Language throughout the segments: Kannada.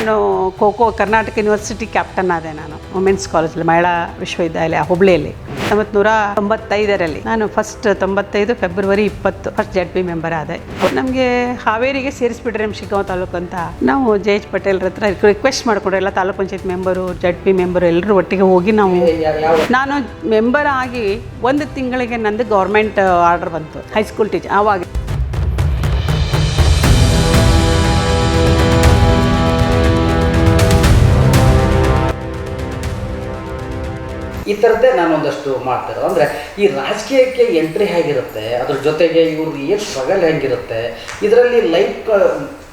ನಾನು ಖೋ ಕರ್ನಾಟಕ ಯೂನಿವರ್ಸಿಟಿ ಕ್ಯಾಪ್ಟನ್ ಆದೆ. ನಾನು ವುಮೆನ್ಸ್ ಕಾಲೇಜಲ್ಲಿ ಮಹಿಳಾ ವಿಶ್ವವಿದ್ಯಾಲಯ ಹುಬ್ಳಿಯಲ್ಲಿ 1995ರಲ್ಲಿ ನಾನು first 95 February 20 first ZP member ಆದೆ. ನಮಗೆ ಹಾವೇರಿಗೆ ಸೇರಿಸ್ಬಿಟ್ರೆ ನಮ್ಮ ಶಿಗ್ಗಾಂವ್ ತಾಲೂಕು ಅಂತ ನಾವು JH ಪಟೇಲ್ರ ಹತ್ರ ರಿಕ್ವೆಸ್ಟ್ ಮಾಡಿಕೊಂಡ್ರೆ ಎಲ್ಲ taluk panchayat member ZP member ಎಲ್ಲರೂ ಒಟ್ಟಿಗೆ ಹೋಗಿ ನಾನು ಮೆಂಬರ್ ಆಗಿ 1 ತಿಂಗಳಿಗೆ ನಂದು ಗೌರ್ಮೆಂಟ್ ಆರ್ಡರ್ ಬಂತು ಹೈಸ್ಕೂಲ್ ಟೀಚರ್. ಆವಾಗ ಈ ಥರದ್ದೇ ನಾನು ಒಂದಷ್ಟು ಮಾಡ್ತಾರೆ. ಅಂದರೆ ಈ ರಾಜಕೀಯಕ್ಕೆ ಎಂಟ್ರಿ ಹೇಗಿರುತ್ತೆ, ಅದ್ರ ಜೊತೆಗೆ ಇವ್ರದ್ದು ಏನು ಸ್ಟ್ರಗಲ್ ಹೆಂಗಿರುತ್ತೆ, ಇದರಲ್ಲಿ ಲೈಫ್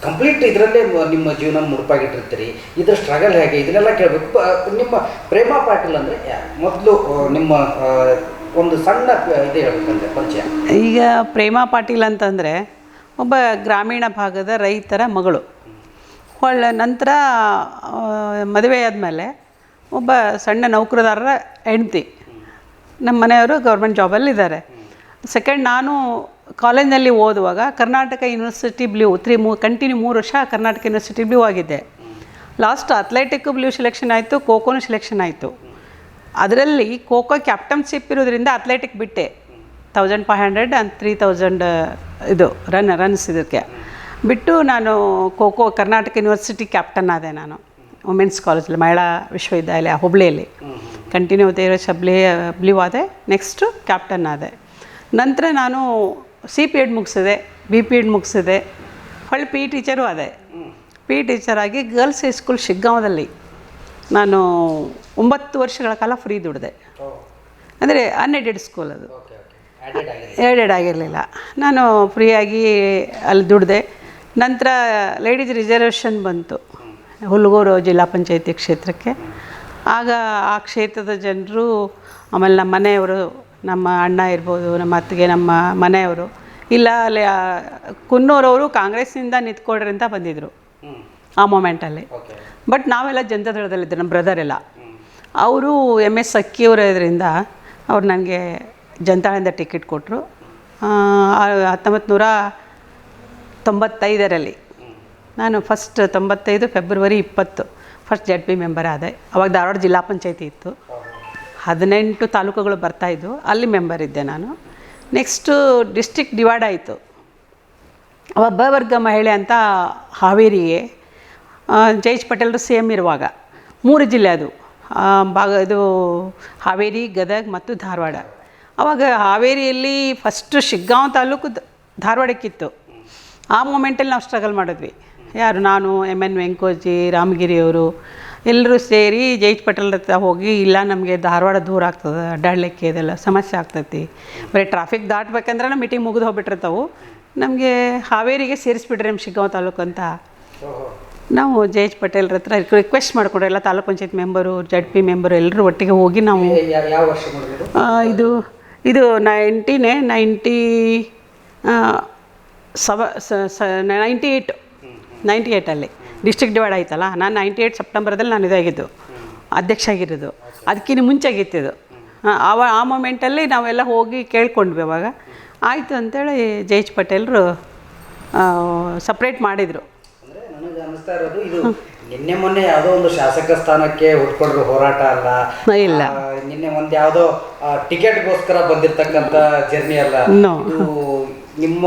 ಕಂಪ್ಲೀಟ್ ಇದರಲ್ಲೇ ನಿಮ್ಮ ಜೀವನ ಮುಡುಪಾಗಿಟ್ಟಿರ್ತೀರಿ, ಇದರ ಸ್ಟ್ರಗಲ್ ಹೇಗೆ, ಇದನ್ನೆಲ್ಲ ಕೇಳಬೇಕು. ನಿಮ್ಮ ಪ್ರೇಮಾ ಪಾಟೀಲ್ ಅಂದರೆ ಮೊದಲು ನಿಮ್ಮ ಒಂದು ಸಣ್ಣ ಇದು ಹೇಳ್ಬೇಕಂದ್ರೆ ಪರಿಚಯ. ಈಗ ಪ್ರೇಮಾ ಪಾಟೀಲ್ ಅಂತಂದರೆ ಒಬ್ಬ ಗ್ರಾಮೀಣ ಭಾಗದ ರೈತರ ಮಗಳು. ನಂತರ ಮದುವೆ ಆದಮೇಲೆ ಒಬ್ಬ ಸಣ್ಣ ನೌಕರದಾರರ ಹೆಂಡ್ತಿ. ನಮ್ಮ ಮನೆಯವರು ಗೌರ್ಮೆಂಟ್ ಜಾಬಲ್ಲಿದ್ದಾರೆ. ಸೆಕೆಂಡ್, ನಾನು ಕಾಲೇಜ್ನಲ್ಲಿ ಓದುವಾಗ ಕರ್ನಾಟಕ ಯೂನಿವರ್ಸಿಟಿ ಬ್ಲೂ ಕಂಟಿನ್ಯೂ 3 ವರ್ಷ ಕರ್ನಾಟಕ ಯೂನಿವರ್ಸಿಟಿ ಬ್ಲೂ ಆಗಿದ್ದೆ. ಲಾಸ್ಟ್ ಅಥ್ಲೆಟಿಕ್ ಬ್ಲೂ ಸೆಲೆಕ್ಷನ್ ಆಯಿತು, ಖೋಖೋನು ಸೆಲೆಕ್ಷನ್ ಆಯಿತು. ಅದರಲ್ಲಿ ಖೋಖೋ ಕ್ಯಾಪ್ಟನ್ಶಿಪ್ ಇರೋದ್ರಿಂದ ಅಥ್ಲೆಟಿಕ್ ಬಿಟ್ಟೆ. 1500 and 3000 ಇದು ರನ್ಸ್ ಇದಕ್ಕೆ ಬಿಟ್ಟು ನಾನು ಖೋಖೋ ಕರ್ನಾಟಕ ಯೂನಿವರ್ಸಿಟಿ ಕ್ಯಾಪ್ಟನ್ ಆದೆ. ನಾನು ವುಮೆನ್ಸ್ ಕಾಲೇಜಲ್ಲಿ ಮಹಿಳಾ ವಿಶ್ವವಿದ್ಯಾಲಯ ಹುಬ್ಳಿಯಲ್ಲಿ ಕಂಟಿನ್ಯೂ 13 ವರ್ಷ ಬ್ಲೂ ಆದೆ. ನೆಕ್ಸ್ಟು ಕ್ಯಾಪ್ಟನ್ ಆದೆ. ನಂತರ ನಾನು CPEd ಮುಗಿಸಿದೆ, BPEd ಮುಗಿಸಿದೆ, ಹೊಳ್ಳಿ PE ಟೀಚರು ಆದೆ. PE ಟೀಚರಾಗಿ ಗರ್ಲ್ಸ್ ಹೈಸ್ಕೂಲ್ ಶಿಗ್ಗಾಂವದಲ್ಲಿ ನಾನು 9 ವರ್ಷಗಳ ಕಾಲ ಫ್ರೀ ದುಡಿದೆ. ಅಂದರೆ ಅನ್ಎಡೆಡ್ ಸ್ಕೂಲ್, ಅದು ಎಡೆಡ್ ಆಗಿರಲಿಲ್ಲ. ನಾನು ಫ್ರೀಯಾಗಿ ಅಲ್ಲಿ ದುಡಿದೆ. ನಂತರ ಲೇಡೀಸ್ ರಿಸರ್ವೇಷನ್ ಬಂತು ಹುಲ್ಗೂರು ಜಿಲ್ಲಾ ಪಂಚಾಯತಿ ಕ್ಷೇತ್ರಕ್ಕೆ. ಆಗ ಆ ಕ್ಷೇತ್ರದ ಜನರು, ಆಮೇಲೆ ನಮ್ಮ ಮನೆಯವರು, ನಮ್ಮ ಅಣ್ಣ ಇರ್ಬೋದು, ನಮ್ಮ ಅತ್ತಿಗೆ, ನಮ್ಮ ಮನೆಯವರು, ಇಲ್ಲ ಅಲ್ಲಿ ಕುನ್ನೂರವರು ಕಾಂಗ್ರೆಸ್ನಿಂದ ನಿಂತ್ಕೊಡ್ರಿ ಅಂತ ಬಂದಿದ್ದರು ಆ ಮೊಮೆಂಟಲ್ಲಿ. ಬಟ್ ನಾವೆಲ್ಲ ಜನತಾದಳದಲ್ಲಿದ್ದರು, ನಮ್ಮ ಬ್ರದರೆಲ್ಲ. ಅವರು MS ಅಕ್ಕಿಯವರು ಇದರಿಂದ ಅವ್ರು ನನಗೆ ಜನತಾದಳದಿಂದ ಟಿಕೆಟ್ ಕೊಟ್ಟರು. 1995ರಲ್ಲಿ ನಾನು first 95 February 20 first ZP member ಆದೆ. ಅವಾಗ ಧಾರವಾಡ ಜಿಲ್ಲಾ ಪಂಚಾಯತಿ ಇತ್ತು, 18 ತಾಲೂಕುಗಳು ಬರ್ತಾಯಿದ್ವು, ಅಲ್ಲಿ ಮೆಂಬರ್ ಇದ್ದೆ ನಾನು. ನೆಕ್ಸ್ಟು ಡಿಸ್ಟ್ರಿಕ್ಟ್ ಡಿವೈಡ್ ಆಯಿತು. ಅವಾಗ ವರ್ಗ ಮಹಿಳೆ ಅಂತ ಹಾವೇರಿಗೆ JH ಪಟೇಲ್ರು CM ಇರುವಾಗ 3 ಜಿಲ್ಲೆ ಅದು ಇದು ಹಾವೇರಿ, ಗದಗ ಮತ್ತು ಧಾರವಾಡ. ಆವಾಗ ಹಾವೇರಿಯಲ್ಲಿ ಫಸ್ಟು ಶಿಗ್ಗಾಂವ್ ತಾಲೂಕು ಧಾರವಾಡಕ್ಕಿತ್ತು. ಆ ಮೂಮೆಂಟಲ್ಲಿ ನಾವು ಸ್ಟ್ರಗಲ್ ಮಾಡಿದ್ವಿ. ಯಾರು, ನಾನು, MN ವೆಂಕೋಜಿ, ರಾಮಗಿರಿಯವರು ಎಲ್ಲರೂ ಸೇರಿ JH ಪಟೇಲ್ ಹತ್ರ ಹೋಗಿ, ಇಲ್ಲ ನಮಗೆ ಧಾರವಾಡ ದೂರ ಆಗ್ತದೆ, ಅಡ್ಡಾಡಲಿಕ್ಕೆ ಇದೆಲ್ಲ ಸಮಸ್ಯೆ ಆಗ್ತೈತಿ, ಬರೀ ಟ್ರಾಫಿಕ್ ದಾಟ್ಬೇಕಂದ್ರೆ ನಮ್ಮ ಮೀಟಿಂಗ್ ಮುಗಿದು ಹೋಗ್ಬಿಟ್ಟಿರ್ತಾವೆ, ನಮಗೆ ಹಾವೇರಿಗೆ ಸೇರಿಸ್ಬಿಟ್ರೆ ನಮ್ಮ ಶಿಗ್ಗಾಂವ್ ತಾಲೂಕು ಅಂತ ನಾವು JH ಪಟೇಲ್ರ ಹತ್ರ ರಿಕ್ವೆಸ್ಟ್ ಮಾಡಿಕೊಂಡ್ರೆ ಎಲ್ಲ taluk panchayat member, ZP member ಎಲ್ಲರೂ ಒಟ್ಟಿಗೆ ಹೋಗಿ ನಾವು ಇದು 98ಅಲ್ಲಿ ಡಿಸ್ಟ್ರಿಕ್ಟ್ ಡಿವೈಡ್ ಆಯ್ತಲ್ಲ. ನಾನು 98 ಸೆಪ್ಟೆಂಬರ್ದಲ್ಲಿ ನಾನು ಇದಾಗಿದ್ದು, ಅಧ್ಯಕ್ಷ ಆಗಿರೋದು. ಅದಕ್ಕಿಂತ ಮುಂಚೆ ಆಗಿತ್ತಿದ್ದು. ಆ ಮೊಮೆಂಟಲ್ಲಿ ನಾವೆಲ್ಲ ಹೋಗಿ ಕೇಳ್ಕೊಂಡ್ವಿ. ಅವಾಗ ಆಯಿತು ಅಂತೇಳಿ JH ಪಟೇಲ್ರು ಸಪ್ರೇಟ್ ಮಾಡಿದರು. ಅಂದರೆ ನನಗೆ ಅನ್ನಿಸ್ತಾ ಇರೋದು, ಇದು ನಿನ್ನೆ ಮೊನ್ನೆ ಯಾವುದೋ ಒಂದು ಶಾಸಕ ಸ್ಥಾನಕ್ಕೆ ಹುಡ್ಕೊಂಡ್ರು ಹೋರಾಟ ಅಲ್ಲ, ಇಲ್ಲ ನಿನ್ನೆ ಒಂದು ಯಾವುದೋ ಟಿಕೆಟ್ಗೋಸ್ಕರ ಬಂದಿರತಕ್ಕಂಥ ಜರ್ನಿ ಅಲ್ಲ. ಇದು ನಿಮ್ಮ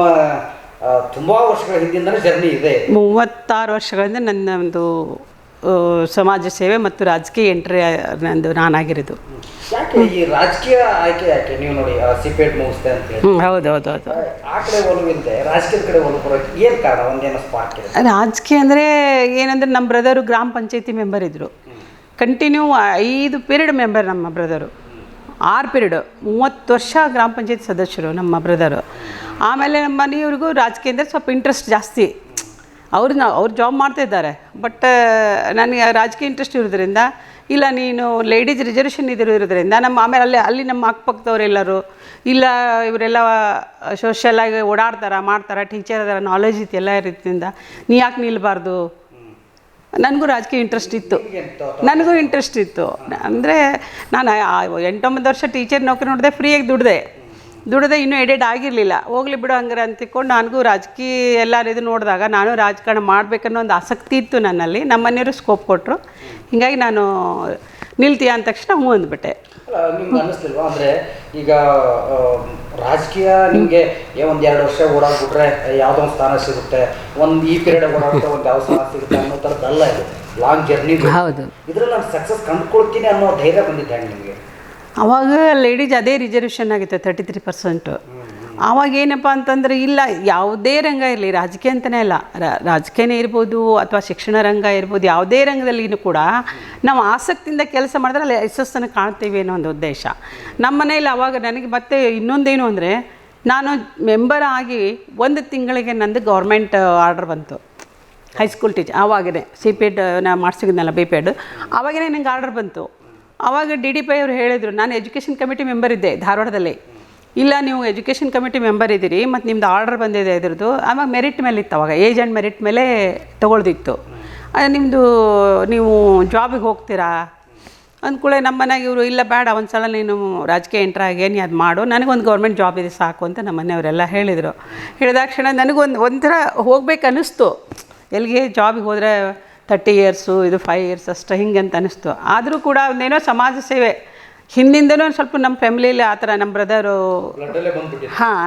ತುಂಬ ವರ್ಷಗಳ ಹಿಂದಿನ ಜರ್ನಿ ಇದೆ. 36 ವರ್ಷಗಳಿಂದ ನನ್ನ ಒಂದು ಸಮಾಜ ಸೇವೆ ಮತ್ತು ರಾಜಕೀಯ ಎಂಟ್ರಿ ನಾನಾಗಿರೋದು. ಯಾಕೆ ಈ ರಾಜಕೀಯ ಆಯ್ಕೆ ಯಾಕೆ? ನೀವು ನೋಡಿ CPEd ಮುಗಿಸ್ತೆ ಅಂತ ಹೇಳಿ. ಹೌದು. ಆ ಕಡೆ ಒಲವಿಲ್ಲದೆ ರಾಜಕೀಯದ ಕಡೆ ಒಲವು ಬರೋಕ್ಕೆ ಏನು ಕಾರಣ? ಒಂದೇನೋ ಸ್ಪಾರ್ಕ್ ಇದೆ. ರಾಜಕೀಯ ಅಂದರೆ ಏನಂದರೆ, ನಮ್ಮ ಬ್ರದರು ಗ್ರಾಮ ಪಂಚಾಯತಿ ಮೆಂಬರ್ ಇದ್ದರು. ಕಂಟಿನ್ಯೂ 5 ಪೀರಿಯಡ್ ಮೆಂಬರ್ ನಮ್ಮ ಬ್ರದರು, 6 ಪೀರಿಯಡ್ 30 ವರ್ಷ ಗ್ರಾಮ ಪಂಚಾಯತಿ ಸದಸ್ಯರು ನಮ್ಮ ಬ್ರದರು. ಆಮೇಲೆ ನಮ್ಮ ಮನೆಯವ್ರಿಗೂ ರಾಜಕೀಯ ಅಂದರೆ ಸ್ವಲ್ಪ ಇಂಟ್ರೆಸ್ಟ್ ಜಾಸ್ತಿ. ಅವ್ರು ಜಾಬ್ ಮಾಡ್ತಾಯಿದ್ದಾರೆ, ಬಟ್ ನನಗೆ ರಾಜಕೀಯ ಇಂಟ್ರೆಸ್ಟ್ ಇರೋದ್ರಿಂದ, ಇಲ್ಲ ನೀನು ಲೇಡೀಸ್ ರಿಸರ್ವೇಷನ್ ಇರೋದ್ರಿಂದ ಆಮೇಲೆ ಅಲ್ಲಿ ನಮ್ಮ ಅಕ್ಕಪಕ್ಕದವರೆಲ್ಲರೂ, ಇಲ್ಲ ಇವರೆಲ್ಲ ಸೋಷಿಯಲಾಗಿ ಮಾಡ್ತಾರೆ, ಟೀಚರ್ ಅದರ ನಾಲೆಜ್ ಇತ್ತು ಎಲ್ಲ ರೀತಿಯಿಂದ, ನೀ ಯಾಕೆ ನಿಲ್ಲಬಾರ್ದು. ನನಗೂ ರಾಜಕೀಯ ಇಂಟ್ರೆಸ್ಟ್ ಇತ್ತು, ಅಂದರೆ ನಾನು 8-9 ವರ್ಷ ಟೀಚರ್ ನೌಕರಿ ನೋಡಿದೆ, ಫ್ರೀಯಾಗಿ ದುಡಿದೆ. ದುಡ್ದೆ ಇನ್ನೂ ಎಡೆಡ್ ಆಗಿರಲಿಲ್ಲ. ಹೋಗ್ಲಿ ಬಿಡು ಹಂಗಾರೆ ಅಂತಿಕೊಂಡು ನನಗೂ ರಾಜಕೀಯ ಎಲ್ಲರೂ ಇದು ನೋಡಿದಾಗ ನಾನು ರಾಜಕಾರಣ ಮಾಡಬೇಕನ್ನೋ ಒಂದು ಆಸಕ್ತಿ ಇತ್ತು ನನ್ನಲ್ಲಿ. ನಮ್ಮ ಮನೆಯವರು ಸ್ಕೋಪ್ ಕೊಟ್ಟರು. ಹೀಗಾಗಿ ನಾನು ನಿಲ್ತೀಯ ಅಂದ ತಕ್ಷಣ ಹ್ಞೂ ಅಂದ್ಬಿಟ್ಟೆ. ನಿಮ್ಗೆ ಅನ್ನಿಸ್ಲಿಲ್ವಾ ಅಂದರೆ ಈಗ ರಾಜಕೀಯ ನಿಮಗೆ ಒಂದು 2 ವರ್ಷ ಓಡಾಡ್ಬಿಟ್ರೆ ಯಾವುದೋ ಒಂದು ಸ್ಥಾನ ಸಿಗುತ್ತೆ, ಒಂದು ಈ ಪೀರಿಯಡ್ ಓಡಾಡ್ಬಿಟ್ರೆ ಒಂದು ಯಾವ ಸ್ಥಾನ ಸಿಗುತ್ತೆ ಅನ್ನೋ ಥರದ್ದಲ್ಲ ಇದು. Long journey. ಹೌದು. ಇದರಲ್ಲಿ ನಾನು ಸಕ್ಸಸ್ ಕಂಡುಕೊಳ್ತೀನಿ ಅನ್ನೋ ಧೈರ್ಯ ಬಂದಿದ್ದೆ ಹೆಂಗೆ ನಿಮಗೆ? ಆವಾಗ ಲೇಡೀಸ್ ಅದೇ ರಿಸರ್ವೇಷನ್ ಆಗಿತ್ತು 33%. ಆವಾಗ ಏನಪ್ಪ ಅಂತಂದರೆ ಇಲ್ಲ ಯಾವುದೇ ರಂಗ ಇರಲಿ, ರಾಜಕೀಯ ಅಂತಲೇ ಅಲ್ಲ, ರಾಜಕೀಯನೇ ಇರ್ಬೋದು ಅಥವಾ ಶಿಕ್ಷಣ ರಂಗ ಇರ್ಬೋದು, ಯಾವುದೇ ರಂಗದಲ್ಲಿನೂ ಕೂಡ ನಾವು ಆಸಕ್ತಿಯಿಂದ ಕೆಲಸ ಮಾಡಿದ್ರೆ ಅಲ್ಲಿ ಯಶಸ್ಸನ್ನು ಕಾಣ್ತೀವಿ ಅನ್ನೋ ಒಂದು ಉದ್ದೇಶ ನಮ್ಮ ಮನೇಲಿ. ಆವಾಗ ನನಗೆ ಮತ್ತೆ ಇನ್ನೊಂದೇನು ಅಂದರೆ ನಾನು ಮೆಂಬರ್ ಆಗಿ 1 ತಿಂಗಳಿಗೆ ನಂದು ಗೌರ್ಮೆಂಟ್ ಆರ್ಡರ್ ಬಂತು. ಹೈಸ್ಕೂಲ್ ಟೀಚರ್ ಆವಾಗೇ CPED ನಾನು ಮಾಡಿಸಿದ್ನಲ್ಲ BPED, ಆವಾಗೇ ನನಗೆ ಆರ್ಡರ್ ಬಂತು. ಆವಾಗ DDP ಅವರು ಹೇಳಿದರು, ನಾನು ಎಜುಕೇಷನ್ ಕಮಿಟಿ ಮೆಂಬರ್ ಇದ್ದೆ ಧಾರವಾಡದಲ್ಲಿ. ಇಲ್ಲ ನೀವು ಎಜುಕೇಷನ್ ಕಮಿಟಿ ಮೆಂಬರ್ ಇದ್ದೀರಿ ಮತ್ತು ನಿಮ್ಮದು ಆರ್ಡರ್ ಬಂದಿದೆ ಇದ್ರದ್ದು. ಆವಾಗ ಮೆರಿಟ್ ಮೇಲೆ ಇತ್ತು, ಅವಾಗ ಏಜ್ ಆ್ಯಂಡ್ ಮೆರಿಟ್ ಮೇಲೆ ತೊಗೊಳ್ದಿತ್ತು. ನಿಮ್ಮದು ನೀವು ಜಾಬಿಗೆ ಹೋಗ್ತೀರಾ ಅಂದ್ಕೂಳೆ ನಮ್ಮ ಮನೆಗೆ ಇವರು ಇಲ್ಲ ಬೇಡ ಒಂದು ಸಲ ನೀನು ರಾಜಕೀಯ ಎಂಟ್ರ್ ಆಗೇನಿ ಅದು ಮಾಡು, ನನಗೊಂದು ಗೌರ್ಮೆಂಟ್ ಜಾಬ್ ಇದೆ ಸಾಕು ಅಂತ ನಮ್ಮ ಮನೆಯವರೆಲ್ಲ ಹೇಳಿದರು. ಹೇಳಿದಾಕ್ಷಣ ಒಂಥರ ಹೋಗ್ಬೇಕು ಅನ್ನಿಸ್ತು. ಎಲ್ಲಿಗೆ ಜಾಬಿಗೆ ಹೋದರೆ 30 ಇಯರ್ಸು ಇದು 5 ಇಯರ್ಸ್ ಅಷ್ಟು ಹಿಂಗೆ ಅಂತ ಅನ್ನಿಸ್ತು. ಆದರೂ ಕೂಡ ಒಂದೇನೋ ಸಮಾಜ ಸೇವೆ ಹಿಂದಿಂದನೂ ಸ್ವಲ್ಪ ನಮ್ಮ ಫ್ಯಾಮಿಲಿಯಲ್ಲಿ ಆ ಥರ ನಮ್ಮ ಬ್ರದರು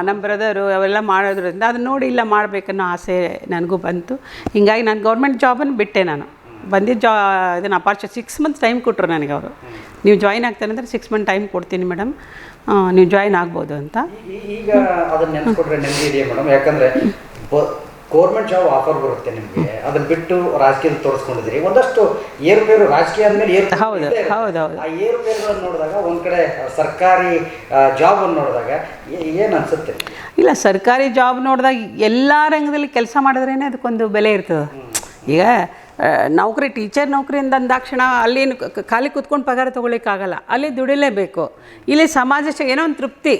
ನಮ್ಮ ಬ್ರದರು ಅವೆಲ್ಲ ಮಾಡೋದ್ರಿಂದ ಅದನ್ನ ನೋಡಿ ಇಲ್ಲ ಮಾಡಬೇಕನ್ನೋ ಆಸೆ ನನಗೂ ಬಂತು. ಹೀಗಾಗಿ ನಾನು ಗೌರ್ಮೆಂಟ್ ಜಾಬನ್ನು ಬಿಟ್ಟೆ. ನಾನು ಬಂದಿದ್ದು ಇದನ್ನು ಅಪಾರ್ಚುನಿಟಿ 6 ಮಂತ್ಸ್ ಟೈಮ್ ಕೊಟ್ಟರು ನನಗೆ ಅವರು. ನೀವು ಜಾಯಿನ್ ಆಗ್ತಾರೆ ಅಂದರೆ 6 ಮಂತ್ ಟೈಮ್ ಕೊಡ್ತೀನಿ ಮೇಡಮ್, ನೀವು ಜಾಯಿನ್ ಆಗ್ಬೋದು ಅಂತ. ಈಗ ಅದನ್ನು ನೆನೆಸ್ಕೊಟ್ರೆ ನೆಮ್ಮದಿ ಇದೆಯಾ ಮೇಡಮ್? ಯಾಕಂದರೆ ಗೌರ್ಮೆಂಟ್ ಜಾಬ್ ಆಫರ್ ಬರುತ್ತೆ ನಿಮಗೆ, ಅದನ್ನ ಬಿಟ್ಟು ರಾಜಕೀಯದಲ್ಲಿ ತೋರಿಸ್ಕೊಂಡಿದ್ದೀರಿ. ಒಂದಷ್ಟು ಏರುಪೇರು ರಾಜಕೀಯ ಆದಮೇಲೆ ಹೌದು. ಆ ಏರುಪೇರುಗಳನ್ನು ನೋಡಿದಾಗ ಒಂದು ಕಡೆ ಸರ್ಕಾರಿ ಜಾಬನ್ನು ನೋಡಿದಾಗ ಏನು ಅನಿಸುತ್ತೆ? ಇಲ್ಲ, ಸರ್ಕಾರಿ ಜಾಬ್ ನೋಡಿದಾಗ ಎಲ್ಲ ರಂಗದಲ್ಲಿ ಕೆಲಸ ಮಾಡಿದ್ರೇ ಅದಕ್ಕೊಂದು ಬೆಲೆ ಇರ್ತದೆ. ಈಗ ನೌಕರಿ ಟೀಚರ್ ನೌಕರಿಯಿಂದ ಅಂದಾಕ್ಷಣ ಅಲ್ಲಿ ಖಾಲಿ ಕೂತ್ಕೊಂಡು ಪಗಾರ ತೊಗೊಳಿಕ್ಕಾಗಲ್ಲ, ಅಲ್ಲಿ ದುಡಿಲೇಬೇಕು. ಇಲ್ಲಿ ಏನೋ ಒಂದು ತೃಪ್ತಿ,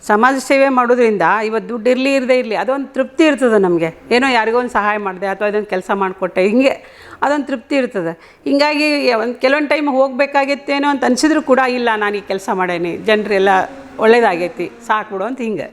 ಸಮಾಜ ಸೇವೆ ಮಾಡೋದ್ರಿಂದ ಇವತ್ತು ದುಡ್ಡು ಇರಲಿ ಇರದೇ ಇರಲಿ ಅದೊಂದು ತೃಪ್ತಿ ಇರ್ತದೆ ನಮಗೆ. ಏನೋ ಯಾರಿಗೋ ಒಂದು ಸಹಾಯ ಮಾಡಿದೆ ಅಥವಾ ಇದೊಂದು ಕೆಲಸ ಮಾಡಿಕೊಟ್ಟೆ, ಹಿಂಗೆ ಅದೊಂದು ತೃಪ್ತಿ ಇರ್ತದೆ. ಹಿಂಗಾಗಿ ಕೆಲವೊಂದು ಟೈಮ್ ಹೋಗಬೇಕಾಗಿತ್ತೇನೋ ಅಂತ ಅನಿಸಿದ್ರು ಕೂಡ ಇಲ್ಲ ನಾನು ಈ ಕೆಲಸ ಮಾಡೇನಿ, ಜನರೆಲ್ಲ ಒಳ್ಳೇದಾಗೈತಿ ಸಾಕು ಬಿಡು ಅಂತ ಹಿಂಗೆ